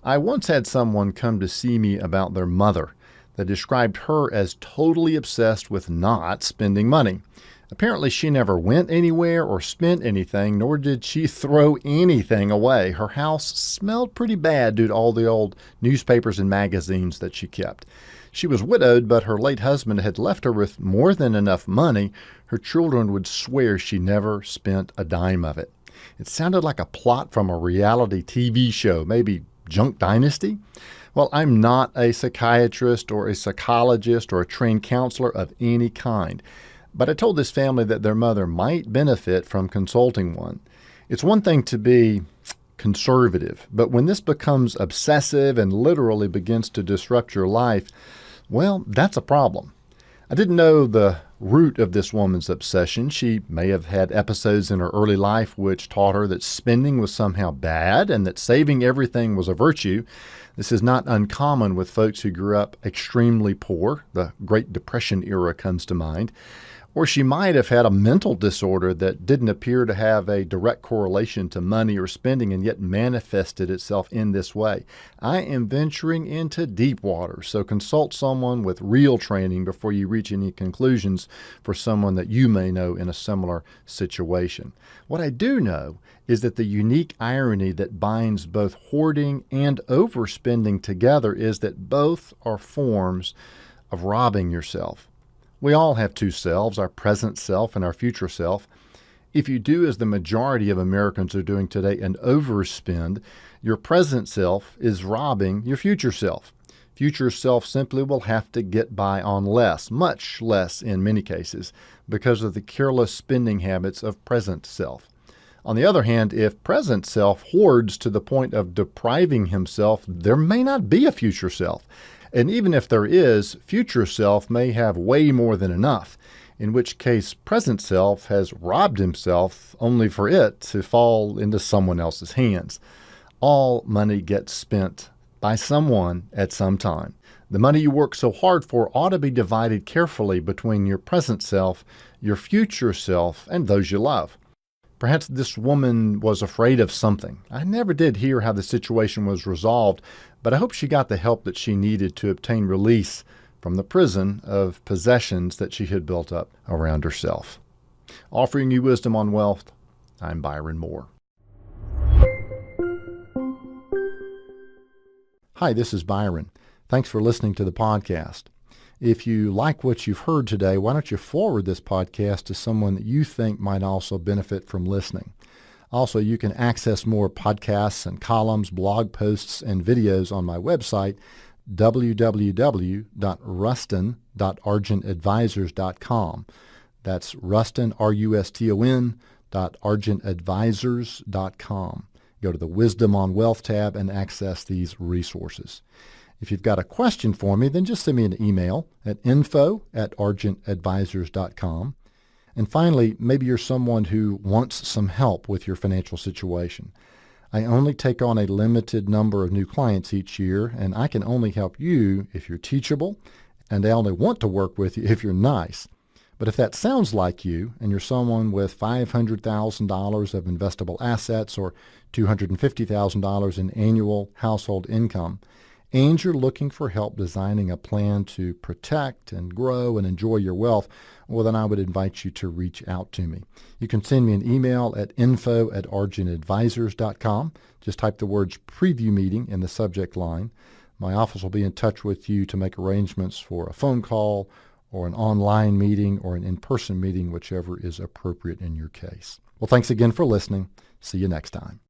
I once had someone come to see me about their mother. They described her as totally obsessed with not spending money. Apparently, she never went anywhere or spent anything, nor did she throw anything away. Her house smelled pretty bad due to all the old newspapers and magazines that she kept. She was widowed, but her late husband had left her with more than enough money. Her children would swear she never spent a dime of it. It sounded like a plot from a reality TV show, maybe Junk Dynasty? Well, I'm not a psychiatrist or a psychologist or a trained counselor of any kind. But I told this family that their mother might benefit from consulting one. It's one thing to be conservative, but when this becomes obsessive and literally begins to disrupt your life, well, that's a problem. I didn't know the root of this woman's obsession. She may have had episodes in her early life which taught her that spending was somehow bad and that saving everything was a virtue. This is not uncommon with folks who grew up extremely poor. The Great Depression era comes to mind. Or she might have had a mental disorder that didn't appear to have a direct correlation to money or spending and yet manifested itself in this way. I am venturing into deep water, so consult someone with real training before you reach any conclusions for someone that you may know in a similar situation. What I do know is that the unique irony that binds both hoarding and overspending together is that both are forms of robbing yourself. We all have two selves, our present self and our future self. If you do as the majority of Americans are doing today and overspend, your present self is robbing your future self. Future self simply will have to get by on less, much less in many cases, because of the careless spending habits of present self. On the other hand, if present self hoards to the point of depriving himself, there may not be a future self. And even if there is, future self may have way more than enough, in which case present self has robbed himself only for it to fall into someone else's hands. All money gets spent by someone at some time. The money you work so hard for ought to be divided carefully between your present self, your future self, and those you love. Perhaps this woman was afraid of something. I never did hear how the situation was resolved, but I hope she got the help that she needed to obtain release from the prison of possessions that she had built up around herself. Offering you wisdom on wealth, I'm Byron Moore. Hi, this is Byron. Thanks for listening to the podcast. If you like what you've heard today, why don't you forward this podcast to someone that you think might also benefit from listening? Also, you can access more podcasts and columns, blog posts, and videos on my website, www.ruston.argentadvisors.com. That's Ruston, R-U-S-T-O-N, .argentadvisors.com. Go to the Wisdom on Wealth tab and access these resources. If you've got a question for me, then just send me an email at info@argentadvisors.com. And finally, maybe you're someone who wants some help with your financial situation. I only take on a limited number of new clients each year, and I can only help you if you're teachable, and I only want to work with you if you're nice. But if that sounds like you, and you're someone with $500,000 of investable assets or $250,000 in annual household income, and you're looking for help designing a plan to protect and grow and enjoy your wealth, well, then I would invite you to reach out to me. You can send me an email at info@argentadvisors.com. Just type the words preview meeting in the subject line. My office will be in touch with you to make arrangements for a phone call or an online meeting or an in-person meeting, whichever is appropriate in your case. Well, thanks again for listening. See you next time.